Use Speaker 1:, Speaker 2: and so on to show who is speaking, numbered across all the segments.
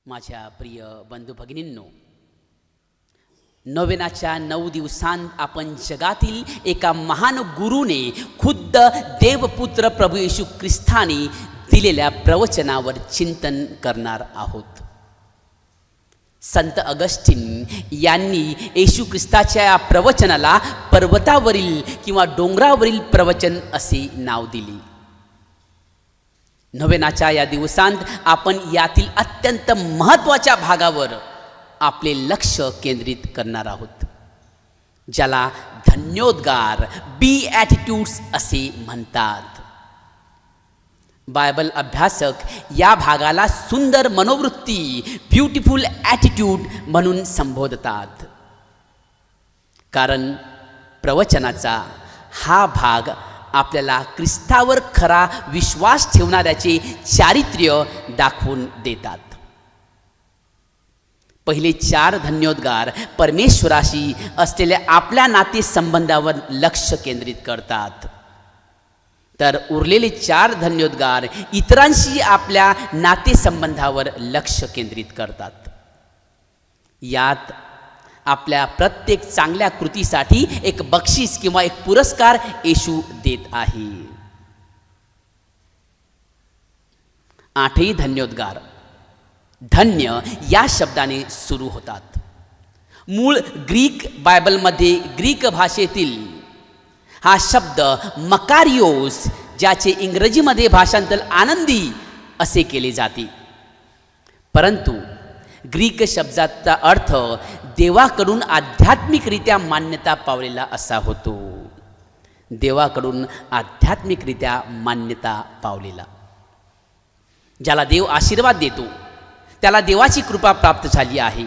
Speaker 1: माझ्या प्रिय बंधू भगिनींनो, नोवेनाच्या 9 दिवसांत आपण जगातील एका महान गुरुने खुद्द देवपुत्र प्रभू येशू ख्रिस्ताने दिलेल्या प्रवचनावर चिंतन करणार आहोत. संत अगस्टिन यांनी येशू ख्रिस्ताच्या या प्रवचनाला पर्वतावरील किंवा डोंगरावरील प्रवचन असे नाव दिले. नोवेनाच्या या दिवसांत आपण यातील अत्यंत महत्त्वाच्या भागावर आपले लक्ष केंद्रित करणार आहोत, ज्याला धन्योद्गार बीॲटिट्यूड्स असे म्हणतात. बायबल अभ्यासक या भागाला सुंदर मनोवृत्ती ब्युटिफुल ॲटिट्यूड म्हणून संबोधतात, कारण प्रवचनाचा हा भाग आपल्याला ख्रिस्तावर खरा विश्वास ठेवणाऱ्याचे चारित्र्य दाखवून देतात. पहिले 4 धन्योद्गार परमेश्वराशी असलेल्या आपल्या नातेसंबंधावर लक्ष केंद्रित करतात, तर उरलेले 4 धन्योद्गार इतरांशी आपल्या नातेसंबंधावर लक्ष केंद्रित करतात. यात आपल्या प्रत्येक चांगल्या कृतीसाठी एक बक्षीस किंवा एक पुरस्कार येशू देत आहे. 8ही धन्योद्गार धन्य या शब्दाने सुरू होतात. मूळ ग्रीक बायबलमध्ये ग्रीक भाषेतील हा शब्द मकारियोस, ज्याचे इंग्रजीमध्ये भाषांतर आनंदी असे केले जाते, परंतु ग्रीक शब्दाचा अर्थ देवाकडून आध्यात्मिकरित्या मान्यता पावलेला असा होतो. देवाकडून आध्यात्मिकरित्या मान्यता पावलेला, ज्याला देव आशीर्वाद देतो, त्याला देवाची कृपा प्राप्त झाली आहे.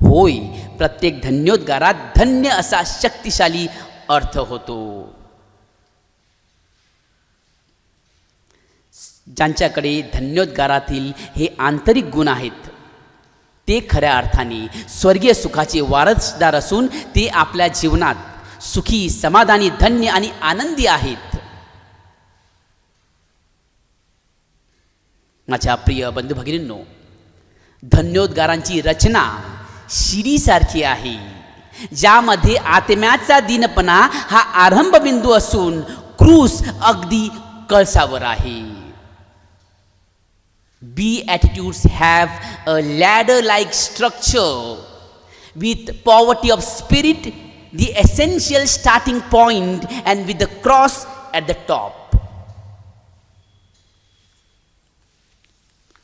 Speaker 1: होय, प्रत्येक धन्योद्गारात धन्य असा शक्तिशाली अर्थ होतो. ज्यांच्याकडे धन्योद्गारातील हे आंतरिक गुण आहेत, ते खऱ्या अर्थाने स्वर्गीय सुखाचे वारसदार असून ते आपल्या जीवनात सुखी, समाधानी, धन्य आणि आनंदी आहेत. माझ्या प्रिय बंधू भगिनींनो, धन्योद्गारांची रचना शिडीसारखी आहे, ज्यामध्ये आत्म्याचा दीनपणा हा आरंभबिंदू असून क्रूस अगदी कळसावर आहे. Beatitudes have a ladder-like structure with poverty of spirit, the essential starting point, and with the cross at the top.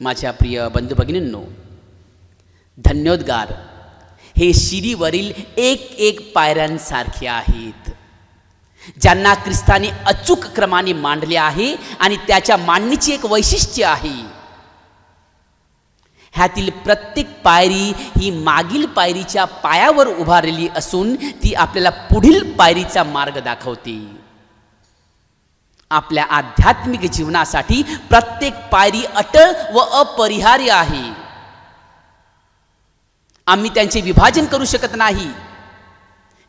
Speaker 1: माझ्या प्रिय बंधू भगिनींनो, धन्योद्गार हे शिडीवरील एक पायऱ्यांसारखे आहेत, ज्यांना ख्रिस्ताने अचूक क्रमाने मांडले आहे आणि त्याच्या मांडणीचे एक वैशिष्ट्य आहे. ह्यातील प्रत्येक पायरी ही मागील पायरीच्या पायावर उभारलेली असून ती आपल्याला पुढील पायरीचा मार्ग दाखवते. आपल्या आध्यात्मिक जीवनासाठी प्रत्येक पायरी अटळ व अपरिहार्य आहे. आम्ही त्यांचे विभाजन करू शकत नाही.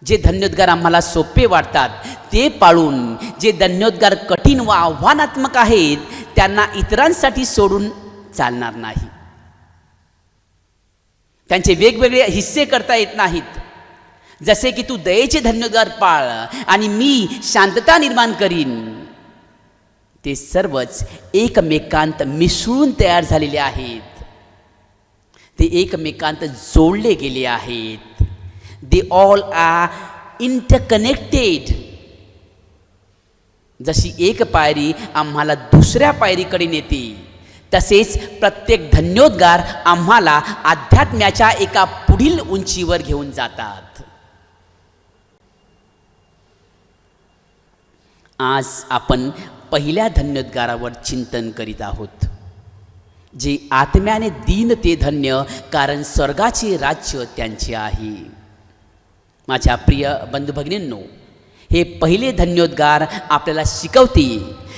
Speaker 1: जे धन्योद्गार आम्हाला सोपे वाटतात ते पाळून, जे धन्योद्गार कठीण व आव्हानात्मक आहेत त्यांना इतरांसाठी सोडून चालणार नाही. त्यांचे वेगवेगळे हिस्से करता येत नाहीत. जसे की तू दयेचे धन्योद्गार पाळ आणि मी शांतता निर्माण करीन, ते सर्वच एकमेकांत मिसळून तयार झालेले आहेत. ते एकमेकांत जोडले गेले आहेत. They all are interconnected. जशी एक पायरी आम्हाला दुसऱ्या पायरीकडे नेते, तसेच प्रत्येक धन्योद्गार आम्हाला अध्यात्म्याच्या एका पुढील उंचीवर घेऊन जातात. आज आपण पहिल्या धन्योद्गारावर चिंतन करीत आहोत, जे आत्म्याने दीन ते धन्य, कारण स्वर्गाचे राज्य त्यांचे आहे. माझ्या प्रिय बंधू भगिनींनो, हे पहिले धन्योद्गार आपल्याला शिकवते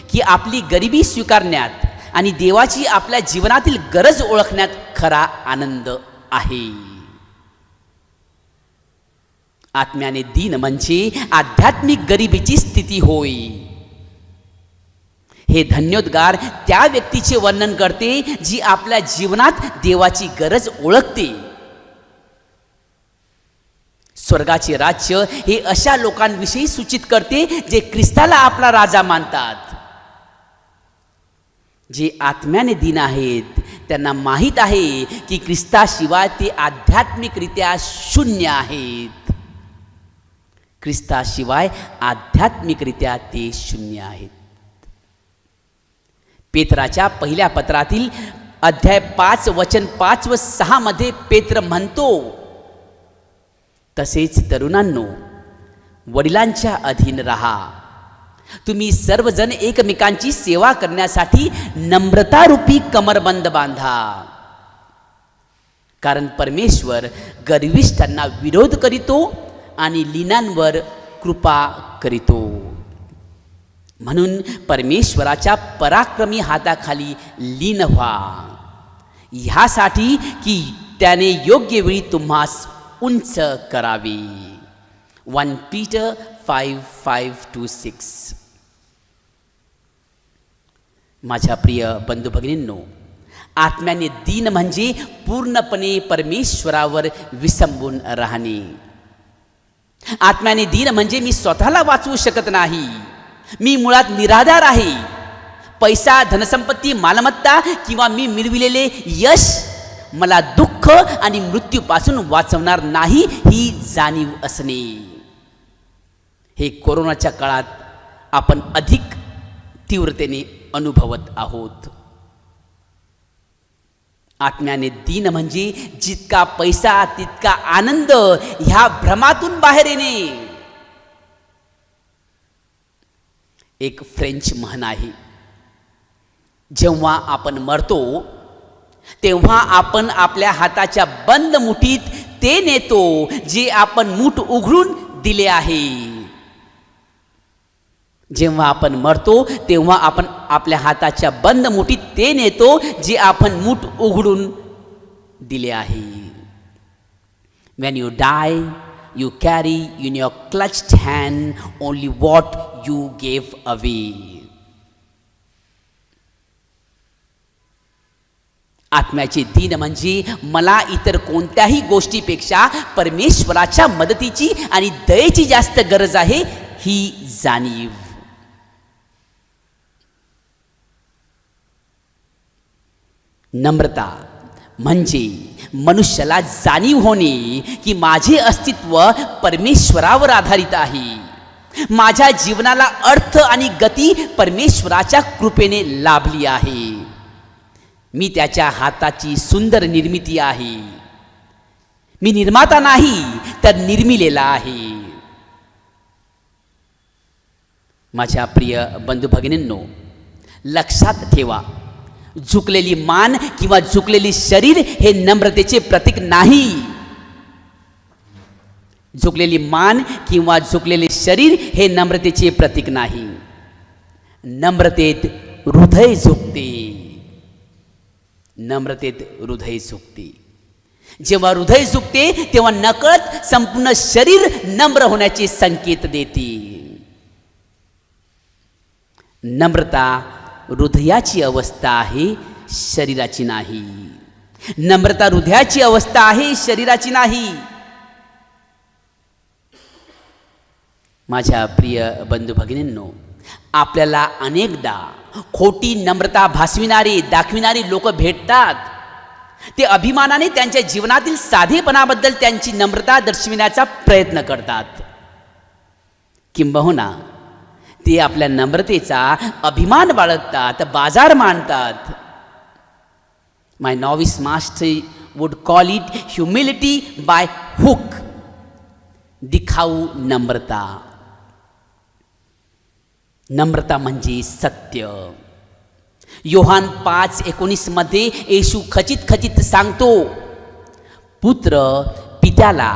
Speaker 1: की आपली गरिबी स्वीकारण्यात आणि देवाची आपल्या जीवनातील गरज ओळखण्यात खरा आनंद आहे. आत्म्याने दीन म्हणजे आध्यात्मिक गरिबीची स्थिती होय. हे धन्योद्गार त्या व्यक्तीचे वर्णन करते जी आपल्या जीवनात देवाची गरज ओळखते. स्वर्गाचे राज्य हे अशा लोकांविषयी सूचित करते जे ख्रिस्ताला आपला राजा मानतात. जे आत्म्याने दीन आहेत त्यांना माहीत आहे की ख्रिस्ताशिवाय ते आध्यात्मिकरित्या शून्य आहेत. ख्रिस्ताशिवाय आध्यात्मिकरित्या ते शून्य आहेत. पेत्राच्या पहिल्या पत्रातील अध्याय 5 वचन 5 व 6 मध्ये पेत्र म्हणतो, तसेच तरुणांनो, वडिलांच्या अधीन राहा. तुम्ही सर्वजण एकमेकांची सेवा करण्यासाठी नम्रतारूपी कमरबंद बांधा. कारण परमेश्वर गर्विष्ठांना विरोध करीतो आणि लीनांवर कृपा करीतो. म्हणून परमेश्वराच्या पराक्रमी हाताखाली लीन व्हा, ह्यासाठी की त्याने योग्य वेळी तुम्हास उंच करावी. 1 Peter 5:5-6. माझ्या प्रिय बंधू भगिनींनो, आत्म्याने दीन म्हणजे पूर्णपणे परमेश्वरावर विसंबून राहणे. आत्म्याने दीन म्हणजे मी स्वतःला वाचवू शकत नाही, मी मुळात निराधार आहे. पैसा, धनसंपत्ती, मालमत्ता किंवा मी मिळविलेले यश मला दुःख आणि मृत्यूपासून वाचवणार नाही, ही जाणीव असणे. हे कोरोनाच्या काळात आपण अधिक तीव्रतेने अनुभवत आहोत. आत्म्याने दीन म्हणजे जितका पैसा तितका आनंद ह्या भ्रमातून बाहेर येणे. एक फ्रेंच म्हण आहे, जेव्हा आपण मरतो तेव्हा आपण आपल्या हाताच्या बंद मुठीत ते नेतो जे आपण मूठ उघडून दिले आहे. जेव्हा आपण मरतो तेव्हा आपण आपल्या हाताच्या बंद मुठीत ते नेतो जे आपण मूठ उघडून दिले आहे. When you die, you carry in your clutched hand only what you gave away. आत्म्याचे दीन म्हणजे मला इतर कोणत्याही गोष्टीपेक्षा परमेश्वराच्या मदतीची आणि दयेची जास्त गरज आहे, ही जाणीव. नम्रता म्हणजे मनुष्याला जाणीव होणे की माझे अस्तित्व परमेश्वरावर आधारित आहे. माझ्या जीवनाला अर्थ आणि गती परमेश्वराच्या कृपेने लाभली आहे. मी त्याच्या हाताची सुंदर निर्मिती आहे. मी निर्माता नाही तर निर्मिलेला आहे. माझ्या प्रिय बंधू भगिनींनो, लक्षात ठेवा, झुकलेली मान किंवा झुकलेली शरीर हे नम्रतेचे प्रतीक नाही. झुकलेली मान किंवा झुकलेले शरीर हे नम्रतेचे प्रतीक नाही. नम्रतेत हृदय झुकते. नम्रतेत हृदय झुकते. जेव्हा हृदय झुकते तेव्हा नकळत संपूर्ण शरीर नम्र होण्याचे संकेत देते. नम्रता हृदयाची अवस्था आहे, शरीराची नाही. नम्रता हृदयाची अवस्था आहे, शरीराची नाही. माझ्या प्रिय बंधू भगिनींनो, आपल्याला अनेकदा खोटी नम्रता भासविणारे दाखविणारी लोक भेटतात. ते अभिमानाने त्यांच्या जीवनातील साधेपणाबद्दल त्यांची नम्रता दर्शविण्याचा प्रयत्न करतात. किंबहुना ते आपल्या नम्रतेचा अभिमान बाळगतात, बाजार मांडतात. My novice master would call it humility by hook. दिखाऊ नम्रता. नम्रता म्हणजे सत्य. योहान 5:19 मध्ये येशू खचित सांगतो, पुत्र पित्याला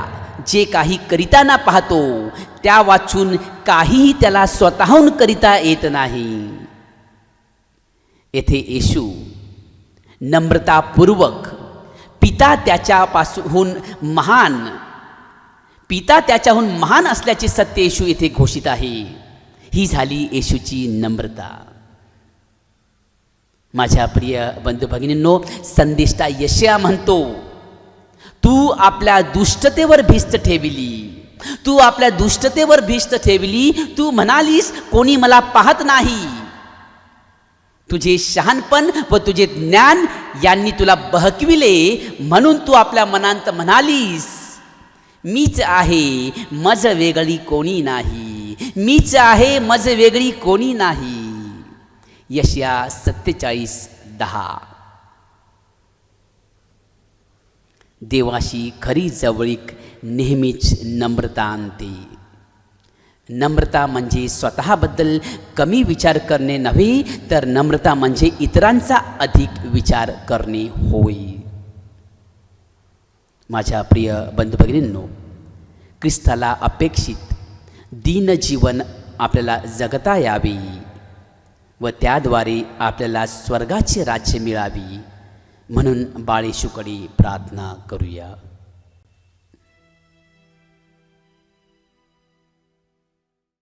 Speaker 1: जे काही करिताना पाहतो त्या वाचून काहीही त्याला स्वतःहून करिता येत नाही. येथे येशू नम्रतापूर्वक पिता त्याच्याहून महान असल्याचे सत्य येशू येथे घोषित आहे. ही झाली येशूची नम्रता. माझ्या प्रिय बंधू भगिनींनो, संदेष्टा यशया म्हणतो, तू आपल्या दुष्टतेवर भिस्त ठेविली, तू आपल्या दुष्टतेवर भिस्त ठेवली. तू म्हणालीस कोणी मला पाहत नाही. तुझे शहाणपण व तुझे ज्ञान यांनी तुला बहकविले, म्हणून तू आपल्या मनांत म्हणालीस मीच आहे, मज वेगळी कोणी नाही, मीच आहे, मज वेगळी कोणी नाही. यशया 47:10. देवाशी खरी जवळीक नेहमीच नम्रता आणते. नम्रता म्हणजे स्वतःबद्दल कमी विचार करणे नव्हे, तर नम्रता म्हणजे इतरांचा अधिक विचार करणे होय. माझ्या प्रिय बंधू भगिनींनो, ख्रिस्ताला अपेक्षित दीन जीवन आपल्याला जगता यावे व त्याद्वारे आपल्याला स्वर्गाचे राज्य मिळावे, म्हणून बाळ येशूकडे प्रार्थना करूया.